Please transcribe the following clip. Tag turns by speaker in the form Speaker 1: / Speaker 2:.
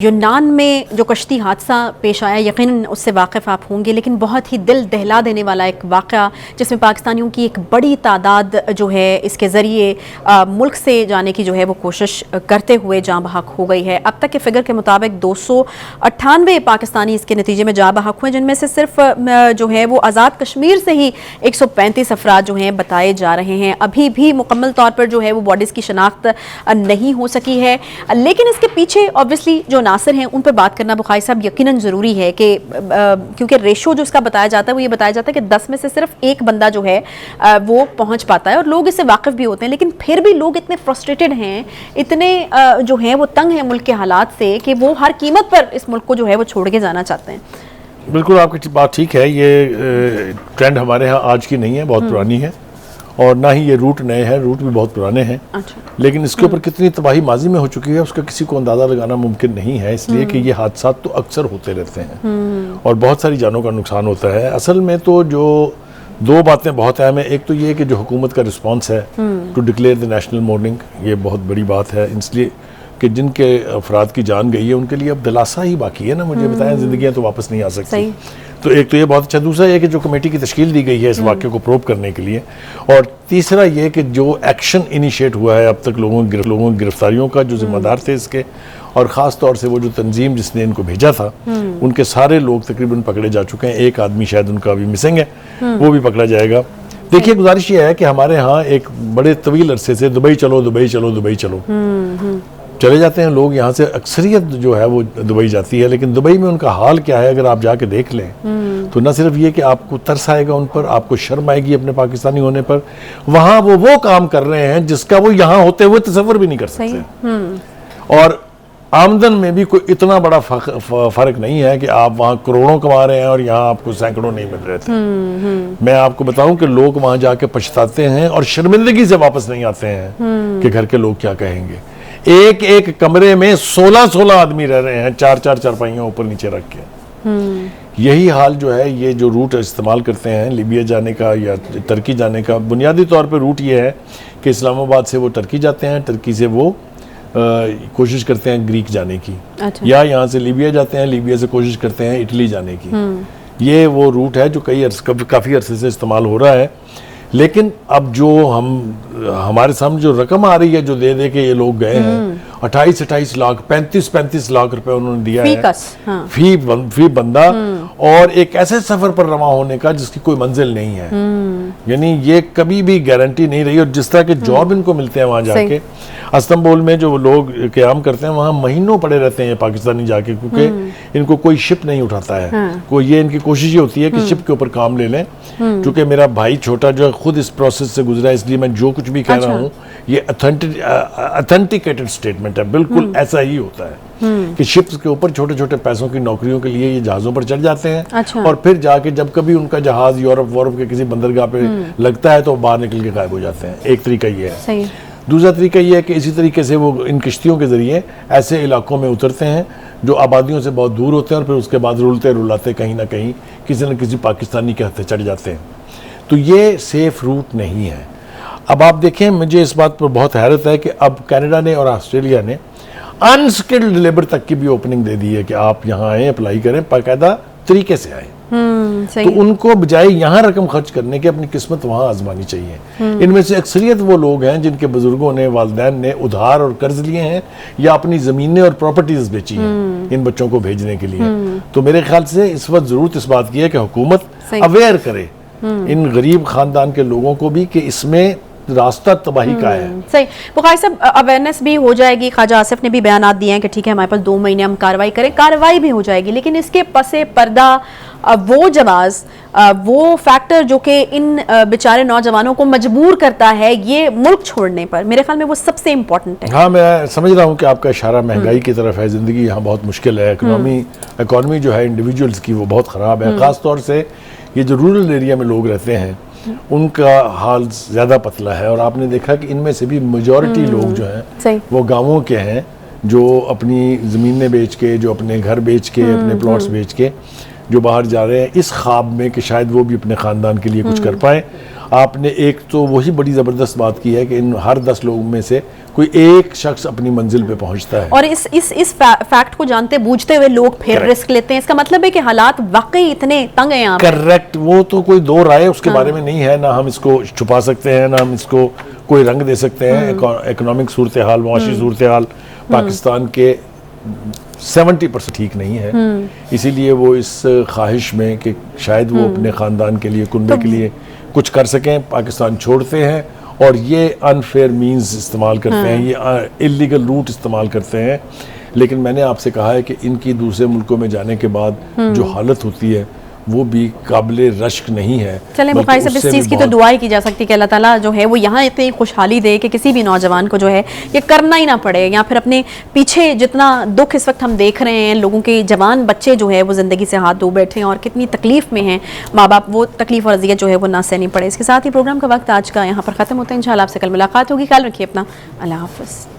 Speaker 1: यूनान में जो कश्ती हादसा पेश आया, यकीनन उससे वाकिफ़ आप होंगे, लेकिन बहुत ही दिल दहला देने वाला एक वाक़या जिसमें पाकिस्तानियों की एक बड़ी तादाद जो है इसके ज़रिए मुल्क से जाने की जो है वो कोशिश करते हुए जाँ बहक हो गई है। अब तक के फिगर के मुताबिक 298 पाकिस्तानी इसके नतीजे में जाँ बहक हुए, जिनमें से सिर्फ जो है वो आज़ाद कश्मीर से ही 135 अफराद जो हैं बताए जा रहे हैं। अभी भी मुकम्मल तौर पर जो है वो बॉडीज़ की शनाख्त नहीं हो सकी है, लेकिन इसके पीछे ऑब्वियसली जो नासिर हैं उन पर बात करना बुखारी साहब यकीनन ज़रूरी है कि क्योंकि रेशो जो इसका बताया जाता है वो ये बताया जाता है कि 10 में से सिर्फ एक बंदा जो है वो पहुंच पाता है, और लोग इससे वाकिफ़ भी होते हैं, लेकिन फिर भी लोग इतने फ्रस्ट्रेटेड हैं, इतने जो हैं वो तंग हैं मुल्क के हालात से कि वो हर कीमत पर इस मुल्क को जो है वो छोड़ के जाना चाहते हैं।
Speaker 2: बिल्कुल आपकी बात ठीक है। ये ट्रेंड हमारे यहाँ आज की नहीं है, बहुत पुरानी है, और ना ही ये रूट नए हैं, रूट भी बहुत पुराने हैं। अच्छा। लेकिन इसके ऊपर कितनी तबाही माजी में हो चुकी है उसका किसी को अंदाज़ा लगाना मुमकिन नहीं है, इसलिए कि ये हादसा तो अक्सर होते रहते हैं और बहुत सारी जानों का नुकसान होता है। असल में तो जो दो बातें बहुत अहम है, एक तो ये कि जो हुकूमत का रिस्पॉन्स है to declare the national mourning, ये बहुत बड़ी बात है, इसलिए कि जिनके अफराद की जान गई है उनके लिए अब दिलासा ही बाकी है ना, मुझे बताएं, ज़िंदगियाँ तो वापस नहीं आ सकती। तो एक तो ये बहुत अच्छा, दूसरा ये कि जो कमेटी की तश्कील दी गई है इस वाक़े को प्रोब करने के लिए, और तीसरा ये कि जो एक्शन इनिशिएट हुआ है अब तक लोगों की गिरफ्तारियों का जो जिम्मेदार थे इसके, और ख़ास तौर से वो जो तंजीम जिसने इनको भेजा था उनके सारे लोग तकरीबन पकड़े जा चुके हैं। एक आदमी शायद उनका अभी मिसिंग है, वो भी पकड़ा जाएगा। देखिए, गुजारिश ये है कि हमारे यहाँ एक बड़े तवील अरसे से दुबई चलो दुबई चलो दुबई चलो चले जाते हैं लोग, यहाँ से अक्सरियत जो है वो दुबई जाती है, लेकिन दुबई में उनका हाल क्या है अगर आप जाके देख लें तो न सिर्फ ये कि आपको तरस आएगा उन पर, आपको शर्म आएगी अपने पाकिस्तानी होने पर। वहाँ वो काम कर रहे हैं जिसका वो यहाँ होते हुए तसव्वुर भी नहीं कर सकते, और आमदन में भी कोई इतना बड़ा फर्क नहीं है कि आप वहाँ करोड़ों कमा रहे हैं और यहाँ आपको सैकड़ों नहीं मिल रहे थे। मैं आपको बताऊं कि लोग वहाँ जाके पछताते हैं और शर्मिंदगी से वापस नहीं आते हैं कि घर के लोग क्या कहेंगे। एक एक कमरे में 16-16 आदमी रह रहे हैं, 4-4 चारपाइयां ऊपर नीचे रख के। यही हाल जो है, ये जो रूट इस्तेमाल करते हैं लीबिया जाने का या टर्की जाने का, बुनियादी तौर पे रूट ये है कि इस्लामाबाद से वो टर्की जाते हैं, टर्की से वो कोशिश करते हैं ग्रीक जाने की। अच्छा। या यहाँ से लीबिया जाते हैं, लीबिया से कोशिश करते हैं इटली जाने की। ये वो रूट है जो काफ़ी अरसे से इस्तेमाल हो रहा है। लेकिन अब जो हमारे सामने जो रकम आ रही है जो दे दे के ये लोग गए हैं, 28 लाख 35 लाख रुपए उन्होंने दिया है फी बंदा, और एक ऐसे सफर पर रवा होने का जिसकी कोई मंजिल नहीं है। यानी ये कभी भी गारंटी नहीं रही, और जिस तरह के जॉब इनको मिलते हैं वहां जाके, इस्तांबुल में जो लोग क़याम करते हैं वहां महीनों पड़े रहते हैं पाकिस्तानी जाके, क्योंकि इनको कोई शिप नहीं उठाता है। कोई ये इनकी कोशिश ये होती है कि शिप के ऊपर काम ले लें। चूंकि मेरा भाई छोटा जो है खुद इस प्रोसेस से गुजरा है, इसलिए मैं जो कुछ भी कह रहा हूँ ये ऑथेंटिकेटेड स्टेटमेंट है। बिल्कुल ऐसा ही होता है कि शिप्स के ऊपर छोटे छोटे पैसों की नौकरियों के लिए ये जहाजों पर चढ़ जाते हैं। अच्छा। और फिर जाके जब कभी उनका जहाज यूरोप के किसी बंदरगाह पे लगता है तो बाहर निकल के गायब हो जाते हैं। एक तरीका ये है। सही। दूसरा तरीका ये है कि इसी तरीके से वो इन किश्तियों के जरिए ऐसे इलाकों में उतरते हैं जो आबादियों से बहुत दूर होते हैं, और फिर उसके बाद रुलते रुलाते कहीं ना कहीं किसी न किसी पाकिस्तानी के हत्थे चढ़ जाते हैं। तो ये सेफ रूट नहीं है। अब आप देखें, मुझे इस बात पर बहुत हैरत है कि अब कनाडा ने और ऑस्ट्रेलिया ने अनस्किल्ड लेबर तक की भी ओपनिंग दे दी है कि आप यहाँ आए, अप्लाई करें, बाकायदा तरीके से आए। तो उनको बजाय यहाँ रकम खर्च करने की अपनी किस्मत वहाँ आजमानी चाहिए। इनमें से अक्सरियत वो लोग हैं जिनके बुजुर्गों ने, वालिदैन ने उधार और कर्ज लिए हैं या अपनी ज़मीनें और प्रॉपर्टीज बेची हैं इन बच्चों को भेजने के लिए। तो मेरे ख्याल से इस वक्त ज़रूरत इस बात की है कि हुकूमत अवेयर करे इन गरीब खानदान के लोगों को भी कि इसमें रास्ता तबाही का है। सही। बुखारी साहब, अवेयरनेस भी हो जाएगी, ख्वाजा आसिफ ने भी बयान दिए हैं कि ठीक है हमारे पास 2 महीने हम कार्रवाई करें, कार्रवाई भी हो जाएगी, लेकिन इसके पसे पर्दा वो जवाब, वो फैक्टर जो कि इन बेचारे नौजवानों को मजबूर करता है ये मुल्क छोड़ने पर, मेरे ख्याल में वो सबसे इम्पोर्टेंट है। हाँ, मैं समझ रहा हूँ कि आपका इशारा महंगाई की तरफ है। ज़िंदगी यहाँ बहुत मुश्किल है, इकॉनमी जो है इंडिविजुअल्स की वो बहुत ख़राब है। ख़ास तौर से ये जो रूरल एरिया में लोग रहते हैं उनका हाल ज़्यादा पतला है, और आपने देखा कि इनमें से भी मेजॉरिटी लोग जो हैं वो गाँवों के हैं, जो अपनी ज़मीनें बेच के, जो अपने घर बेच के, अपने प्लॉट्स बेच के जो बाहर जा रहे हैं इस ख्वाब में कि शायद वो भी अपने ख़ानदान के लिए कुछ कर पाएँ। आपने एक तो वही बड़ी ज़बरदस्त बात की है कि इन हर 10 लोगों में से कोई एक शख्स अपनी मंजिल पे पहुंचता है।
Speaker 1: और इस फैक्ट को जानते बूझते हुए लोग फिर रिस्क लेते हैं। इसका मतलब है कि हालात वाकई इतने तंग हैं यहाँ पे।
Speaker 2: करेक्ट, वो तो कोई दो राय उसके बारे में नहीं है, ना हम इसको छुपा सकते हैं, ना हम इसको कोई रंग दे सकते हैं। इकोनॉमिक सूरत हाल, मुआशी सूरत हाल पाकिस्तान के 70% ठीक नहीं है। इसीलिए वो इस ख्वाहिश में कि शायद वो अपने ख़ानदान के लिए, कुनबे के लिए कुछ कर सकें, पाकिस्तान छोड़ते हैं और ये अनफेयर मींस इस्तेमाल करते हैं, ये इलीगल रूट इस्तेमाल करते हैं। लेकिन मैंने आपसे कहा है कि इनकी दूसरे मुल्कों में जाने के बाद जो हालत होती है वो भी काबिल रश्क नहीं है।
Speaker 1: चलें बुखारी साहब, इस चीज़ की तो दुआ ही की जा सकती है कि अल्लाह ताला जो है वो यहाँ इतनी खुशहाली दे कि किसी भी नौजवान को जो है ये करना ही ना पड़े, या फिर अपने पीछे जितना दुख इस वक्त हम देख रहे हैं, लोगों के जवान बच्चे जो है वो ज़िंदगी से हाथ धो बैठे हैं और कितनी तकलीफ़ में हैं माँ बाप, वो तकलीफ़ और अज़ियत जो है वो ना सहनी पड़े। इसके साथ ही प्रोग्राम का वक्त आज का यहाँ पर ख़त्म होता है। इंशाल्लाह आपसे कल मुलाकात होगी। ख्याल रखिए अपना। अल्लाह हाफ़िज़।